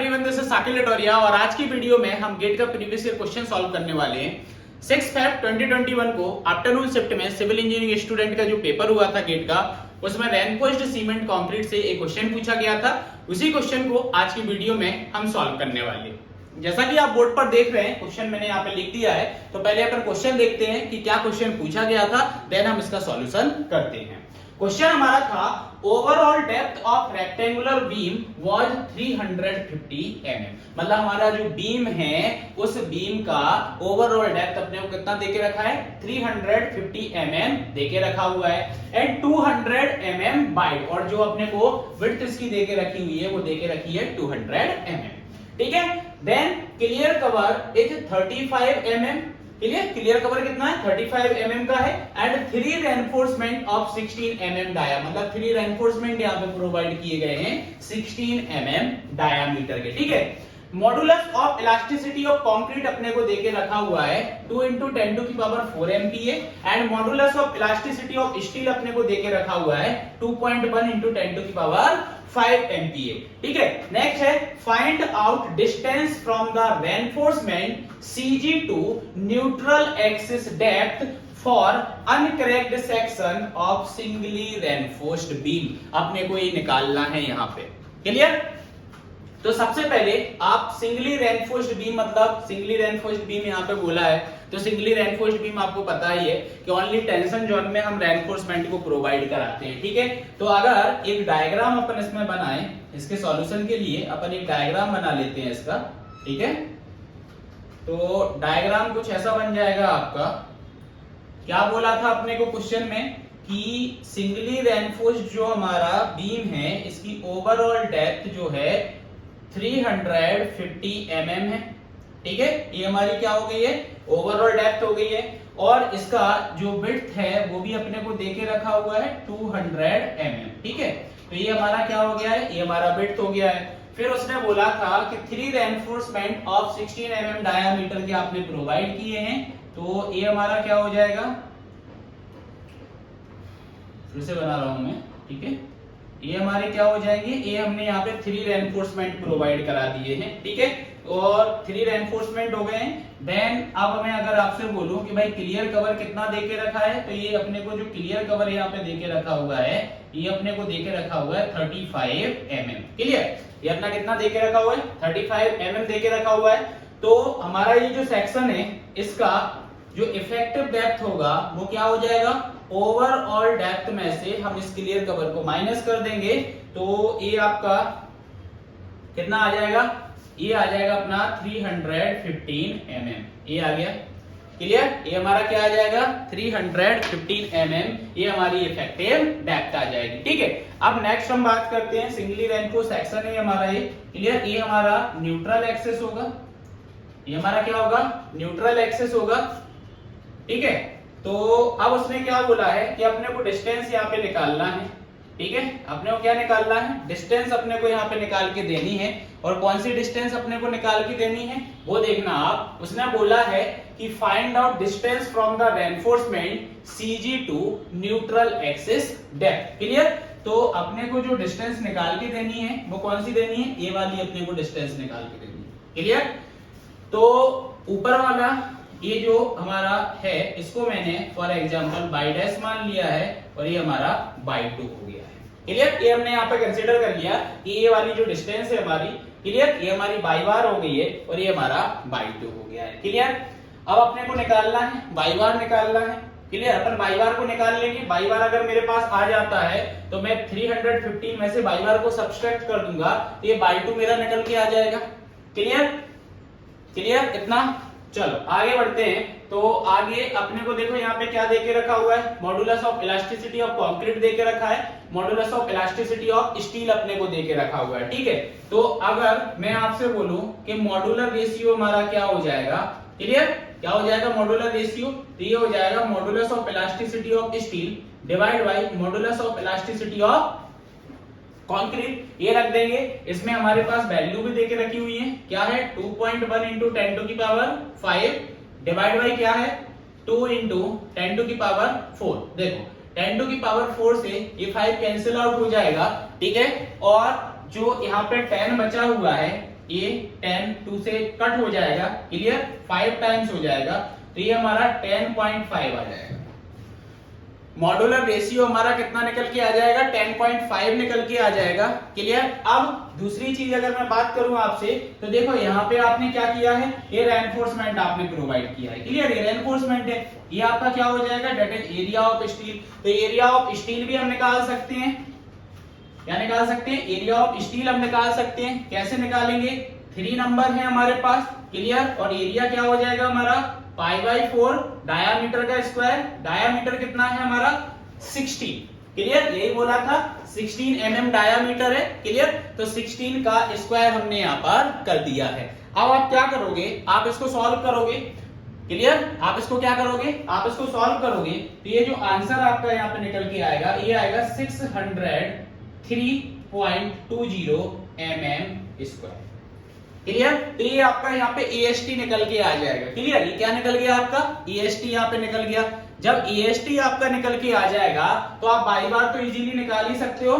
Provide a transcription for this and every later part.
Everyone, this is Sakil Latoria और आज की वीडियो में हम गेट का प्रीवियस ईयर क्वेश्चन सॉल्व करने वाले हैं। 6 फेब 2021 को आफ्टरनून शिफ्ट में सिविल इंजीनियरिंग स्टूडेंट का जो पेपर हुआ था गेट का, उसमें रेनफोर्स्ड सीमेंट कंक्रीट से एक क्वेश्चन पूछा गया था। उसी क्वेश्चन को आज की वीडियो में हम सॉल्व करने वाले हैं। जैसा कि आप बोर्ड पर देख रहे हैं, क्वेश्चन मैंने यहाँ पे लिख दिया है। तो पहले अपन क्वेश्चन देखते हैं कि क्या क्वेश्चन पूछा गया था, देन हम इसका सॉल्यूशन करते हैं। क्वेश्चन हमारा था overall depth of rectangular beam was 350 mm। मतलब हमारा जो बीम है उस बीम का ओवरऑल डेप्थ अपने को कितना देके रखा है, 350 mm देके रखा हुआ है एंड 200 mm वाइड, और जो अपने को विड्थ इसकी देके रखी हुई है वो देके रखी है 200 mm। ठीक है, then clear cover is 35 mm। Clear cover कितना है, 35 mm का है and 3 reinforcement of 16 mm dia, मतलब 3 रेनफोर्समेंट यहाँ पे प्रोवाइड किए गए हैं 16 mm डायामीटर के। ठीक है, modulus of elasticity of concrete अपने को देके रखा हुआ है 2 × 10⁴ MPa and modulus of elasticity of steel अपने को देके रखा हुआ है 2.1 × 10⁵ MPa। ठीक है, नेक्स्ट है find out distance from the reinforcement CG to neutral axis depth for uncracked section of singly reinforced beam. अपने को ये निकालना है यहाँ पे। क्लियर? तो सबसे पहले आप सिंगली रेनफोर्स्ड बीम, मतलब सिंगली रेनफोर्स्ड बीम यहाँ पे बोला है, तो सिंगली रेनफोर्स्ड बीम आपको पता ही है कि ओनली टेंशन जोन में हम रेनफोर्समेंट को प्रोवाइड कराते हैं। ठीक है, तो अगर एक डायग्राम अपन इसमें बनाएं, इसके सॉल्यूशन के लिए अपन एक डायग्राम बना लेते हैं इसका। ठीक है, तो डायग्राम कुछ ऐसा बन जाएगा आपका। क्या बोला था अपने को क्वेश्चन में कि सिंगली रेनफोर्स्ड जो हमारा बीम है इसकी ओवरऑल डेप्थ जो है 350 mm है। ठीक है, ये हमारी क्या हो गई है, ओवरऑल डेप्थ हो गई है, और इसका जो विड्थ है वो भी अपने को देके रखा हुआ है 200 mm। ठीक है, तो ये हमारा क्या हो गया है, ये हमारा विड्थ हो गया है। फिर उसने बोला था कि 3 रेनफोर्समेंट ऑफ 16 mm डायामीटर के आपने प्रोवाइड किए हैं, तो ये हमारा क्या हो जाएगा, फिर से बना रहा हूं मैं। ठीक है, ये हमारे क्या हो जाएंगे, ये हमने यहाँ पे 3 रेनफोर्समेंट प्रोवाइड करा दिए हैं। ठीक है, और 3 रेनफोर्समेंट हो गए हैं। देन अब मैं अगर आपसे बोलूं कि भाई क्लियर कवर कितना देके रखा है, तो ये अपने को जो क्लियर कवर यहाँ पे देके रखा हुआ है, ये अपने को देके रखा हुआ है 35 mm। क्लियर, ये अपना कितना देके रखा हुआ है, 35 mm देके रखा हुआ है। तो हमारा ये जो सेक्शन है इसका जो इफेक्टिव डेप्थ होगा वो क्या हो जाएगा, ओवरऑल डेप्थ में से हम इस क्लियर कवर को माइनस कर देंगे, तो ये आपका कितना आ जाएगा, ये आ जाएगा अपना 315 mm। ये आ गया। क्लियर, ये हमारा क्या आ जाएगा, 315 mm, ये हमारी इफेक्टिव डेप्थ आ जाएगी। ठीक है, अब नेक्स्ट हम बात करते हैं सिंगली रेनफोर्स्ड सेक्शन है हमारा ये। क्लियर, ये हमारा न्यूट्रल एक्सिस होगा, ये हमारा क्या होगा, न्यूट्रल एक्सिस होगा। ठीक है, तो अब उसने क्या बोला है कि अपने को डिस्टेंस यहाँ पे निकालना है। ठीक है, अपने को क्या निकालना है, डिस्टेंस अपने को यहाँ पे निकाल के देनी है, और कौन सी डिस्टेंस अपने को निकाल के देनी है वो देखना आप। उसने बोला है कि find out distance from the reinforcement CG to neutral axis depth. Clear, तो अपने को जो डिस्टेंस निकाल के देनी है वो कौन सी देनी है, ये वाली अपने को डिस्टेंस निकाल के देनी है। क्लियर, तो ऊपर वाला ये जो हमारा है इसको मैंने फॉर एग्जांपल बाई डैश मान लिया है, और ये हमारा बाई 2 हो गया है। क्लियर, ये हमने यहाँ पे कंसीडर कर लिया कि ये वाली जो डिस्टेंस है हमारी, क्लियर, ये हमारी बाई बार हो गई है और ये हमारा बाई 2 हो गया है। क्लियर, अब अपने को निकालना है, बाई बार निकालना है। क्लियर, अपन बाई बार को निकाल लेंगे। बाई बार अगर मेरे पास आ जाता है तो मैं 315 में से बाई बार को सब्सट्रैक्ट कर दूंगा, तो ये बाई 2 मेरा निकल के आ जाएगा। क्लियर, क्लियर इतना। चलो आगे बढ़ते हैं। तो आगे अपने को देखो यहाँ पे क्या देके रखा हुआ है, modulus of elasticity of concrete देके रखा है, modulus of elasticity of steel अपने को देके रखा हुआ है। ठीक है, तो अगर मैं आपसे बोलूं कि मॉडुलर रेशियो हमारा क्या हो जाएगा, क्लियर, क्या हो जाएगा मॉडुलर रेशियो, तो ये हो जाएगा modulus of elasticity of steel divide by modulus of elasticity of concrete. ये रख देंगे। इसमें हमारे पास वैल्यू भी देके रखी हुई है, क्या है 2.1 × 10⁵ डिवाइड बाय क्या है 2 × 10⁴। देखो 10⁴ से ये 5 कैंसिल आउट हो जाएगा। ठीक है, और जो यहाँ पे 10 बचा हुआ है ये 10 2 से कट हो जाएगा, क्लियर, 5 टाइम्स हो जाएगा, तो ये हमारा 10.5 आ जाएगा। मॉड्यूलर रेशियो हमारा कितना निकल के आ जाएगा, 10.5 निकल के आ जाएगा, क्लियर। अब दूसरी चीज अगर मैं बात करूं आपसे, तो देखो यहाँ पे आपने क्या किया है, ये रेनफोर्समेंट आपने प्रोवाइड किया है, क्लियर, ये रेनफोर्समेंट है, ये आपका क्या हो जाएगा, that is area of steel. तो एरिया ऑफ स्टील भी हम निकाल सकते हैं, क्या निकाल सकते हैं, एरिया ऑफ स्टील हम निकाल सकते हैं। कैसे निकालेंगे, 3 नंबर है हमारे पास, क्लियर, और एरिया क्या हो जाएगा हमारा π/4 डायामीटर का स्क्वायर, डायामीटर कितना है हमारा 16, क्लियर, यही बोला था 16 mm डायामीटर है, क्लियर, तो 16 का स्क्वायर हमने यहाँ पर कर दिया है। अब आप क्या करोगे, आप इसको सॉल्व करोगे, क्लियर, आप इसको क्या करोगे, आप इसको सॉल्व करोगे, तो ये जो आंसर आपका यहाँ पे निकल के आएगा, ये आएगा 603.20 mm स्क्वायर, क्लियर। तो ये आपका यहाँ पे EST निकल के आ जाएगा, क्लियर, ये क्या निकल गया आपका, EST यहाँ पे निकल गया। जब EST आपका निकल के आ जाएगा तो आप बाई बार तो इजीली निकाल ही सकते हो,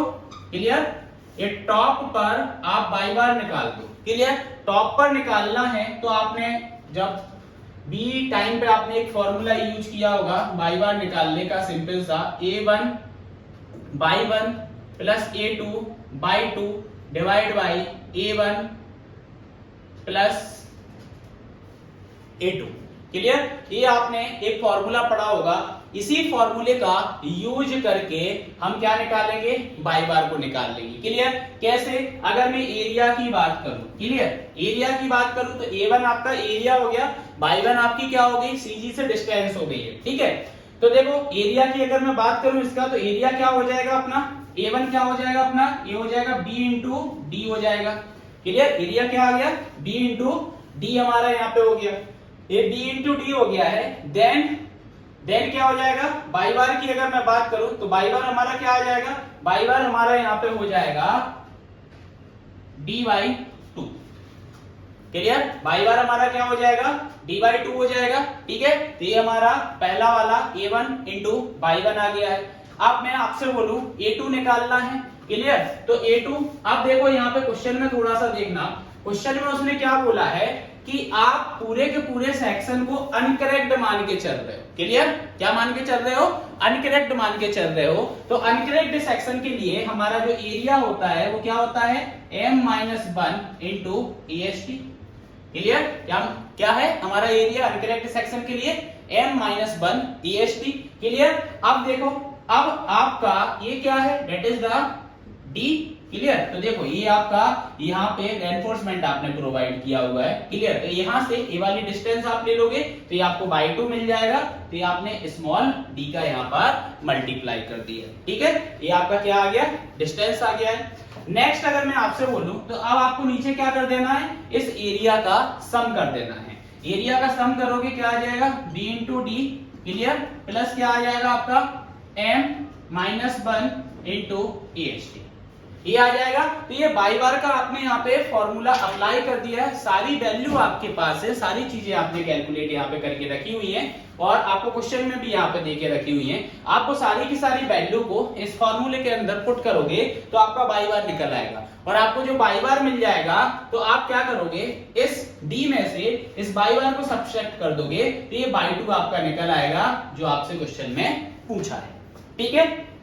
क्लियर, ये टॉप पर आप बाई बार निकाल दो, क्लियर। टॉप पर निकालना है तो आपने जब बी टाइम पे आपने एक फॉर्मूला यूज किया होगा बाई बार निकालने का, सिंपल सा, A1/1 plus A2/2 divide by A1 plus A2, clear. ये आपने एक फॉर्मूला पढ़ा होगा, इसी फॉर्मूले का यूज करके हम क्या निकालेंगे, बाई बार को निकाल लेंगे, क्लियर। कैसे, अगर मैं एरिया की बात करूं, क्लियर, एरिया की बात करूं तो A1 आपका एरिया हो गया, बाई 1 आपकी क्या हो गई, CG से डिस्टेंस हो गई है, ठीक है। तो देखो एरिया की अगर मैं बात करूं इसका, तो एरिया क्या हो जाएगा अपना, A1 क्या हो जाएगा अपना, ये हो जाएगा B इंटू डी हो जाएगा, क्लियर। एरिया क्या आ गया, B इंटू डी हमारा यहाँ पे हो गया, ये B इंटू डी हो गया है। देन क्या हो जाएगा, बाई बार की अगर मैं बात करूं तो बाई बार हमारा क्या आ जाएगा, बाई बार हमारा यहाँ पे हो जाएगा D/2, क्लियर, बाई बार हमारा क्या हो जाएगा, D/2 हो जाएगा, ठीक है। तो ये हमारा पहला वाला A1 इंटू बाई 1 आ गया है। अब मैं आपसे बोलूं A2 निकालना है, क्लियर, तो A2, अब देखो यहाँ पे क्वेश्चन में थोड़ा सा देखना, क्वेश्चन में उसने क्या बोला है कि आप पूरे के पूरे सेक्शन को अनकरेक्ट मान के चल रहे हो, क्लियर, क्या मान के चल रहे हो, अनकरेक्ट मान के चल रहे हो। तो अनकरेक्ट सेक्शन के लिए हमारा जो एरिया होता है वो क्या होता है, M-1 इंटू EST, क्लियर, क्या है हमारा एरिया अनकरेक्ट सेक्शन के लिए M-1 EST, क्लियर। अब देखो, अब आपका ये क्या है, that is the D, clear. तो देखो ये आपका यहाँ पे रेनफोर्समेंट आपने प्रोवाइड किया हुआ है, क्लियर। तो यहाँ से ये वाली डिस्टेंस आप ले लोगे तो ये आपको बाई 2 मिल जाएगा, तो ये आपने स्मॉल d का यहाँ पर मल्टीप्लाई कर दिया, ठीक है। ये आपका क्या आ गया, डिस्टेंस आ गया है। नेक्स्ट अगर मैं आपसे बोलूं तो अब आपको नीचे क्या कर देना है, इस एरिया का सम कर देना है। एरिया का सम करोगे क्या आ जाएगा, B into D, clear, plus क्या आ जाएगा आपका M-1 इंटू EST, ये आ जाएगा। तो ये बाई बार का आपने यहाँ पे फॉर्मूला अप्लाई कर दिया है, सारी वैल्यू आपके पास है, सारी चीजें आपने कैलकुलेट यहाँ पे करके रखी हुई हैं और आपको क्वेश्चन में भी यहाँ पे देके रखी हुई हैं। आपको सारी की सारी वैल्यू को इस फॉर्मूले के अंदर पुट करोगे तो आपका बाई बार निकल आएगा, और आपको जो बाई बार मिल जाएगा तो आप क्या करोगे, इस डी में से इस बाई बार को सब्ट्रैक्ट कर दोगे तो ये बाई 2 आपका निकल आएगा जो आपसे क्वेश्चन में पूछा है, ठीक है।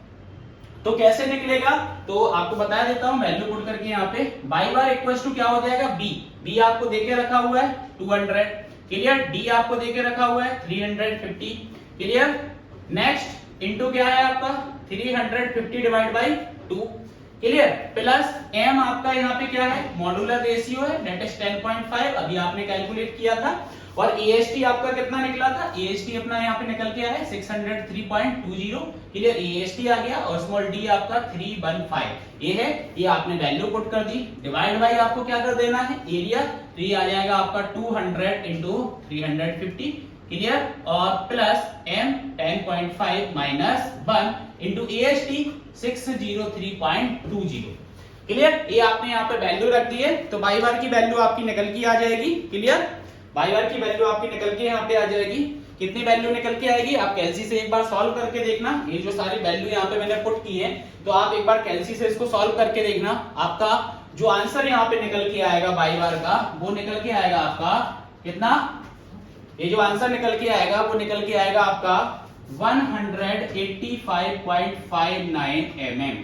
तो कैसे निकलेगा, तो आपको बता देता हूं, वैल्यू पुट करके यहाँ पे बाई बार इक्वल टू क्या हो जाएगा, बी आपको देके रखा हुआ है 200, क्लियर, डी आपको देके रखा हुआ है 350, क्लियर। नेक्स्ट इनटू क्या है आपका 350 divide by 2, clear, plus M आपका यहाँ पे क्या है, मॉड्यूलर रेशियो है, दैट इज 10.5, अभी आपने कैलकुलेट किया था। और EST आपका कितना निकला था, EST अपना यहाँ पे निकल के आया 603.20, क्लियर, EST आ गया, और स्मॉल d आपका 315 ये है, ये आपने वैल्यू पुट कर दी, डिवाइड बाई आपको क्या कर देना है एरिया, तो ये आ जाएगा आपका 200 इंटू 350, क्लियर, और plus m 10.5 minus 1 into EST 603.20, clear. ये आपने यहाँ पे वैल्यू रख दी है, तो बाई बार की वैल्यू आपकी निकल के आ जाएगी, क्लियर, बाई बार की वैल्यू आपकी निकल के यहाँ पे आ जाएगी। कितनी वैल्यू निकल के आएगी, आप कैलसी से एक बार सॉल्व करके देखना, ये जो सारी वैल्यू यहाँ पे मैंने पुट की है तो आप एक बार कैलसी से इसको सॉल्व करके देखना, आपका जो आंसर यहाँ पे निकल के आएगा बाई बार का, वो निकल के आएगा आपका कितना, ये जो आंसर निकल के आएगा वो निकल के आएगा आपका 185.59 mm।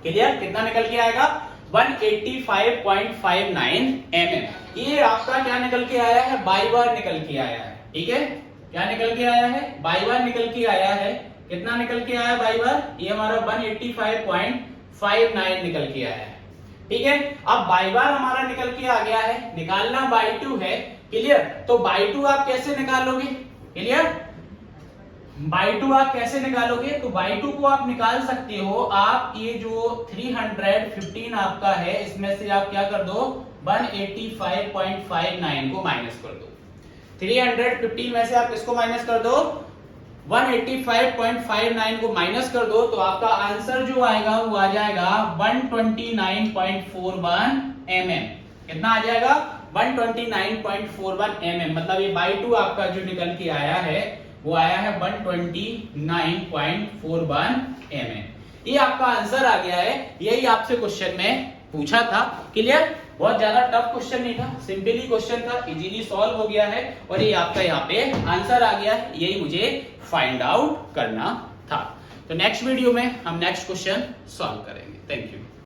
क्लियर? कितना निकल के आएगा? 185.59 mm। ये आपका क्या निकल के आया है? बाई बार निकल के आया है। ठीक है, क्या निकल के आया है? बाई बार निकल के आया है। कितना निकल के आया बाई बार? ये हमारा 185.59 निकल के आया है। ठीक है, अब बाई बार हमारा निकल के आ गया है, निकालना बाई 2 है। क्लियर? तो बाई 2 आप कैसे निकालोगे? क्लियर? बाई 2 आप कैसे निकालोगे? तो बाई 2 को आप निकाल सकते हो, आप ये जो 315 आपका है इसमें से आप क्या कर दो, 185.59 को माइनस कर दो। 315 में से आप इसको माइनस कर दो, 185.59 को माइनस कर दो, तो आपका आंसर जो आएगा वो आ जाएगा 129.41 mm। कितना आ जाएगा? 129.41 mm। मतलब ये बाई 2 आपका जो निकल के आया है वो आया है 129.41 mm। ये आपका आंसर आ गया है। यही आपसे क्वेश्चन में पूछा था। क्लियर? बहुत ज्यादा टफ क्वेश्चन नहीं था, सिंपली क्वेश्चन था, इजीली सॉल्व हो गया है और ये आपका यहाँ पे आंसर आ गया है। यही मुझे फाइंड आउट करना था। तो नेक्स्ट वीडियो में हम नेक्स्ट क्वेश्चन सॉल्व करेंगे। Thank you.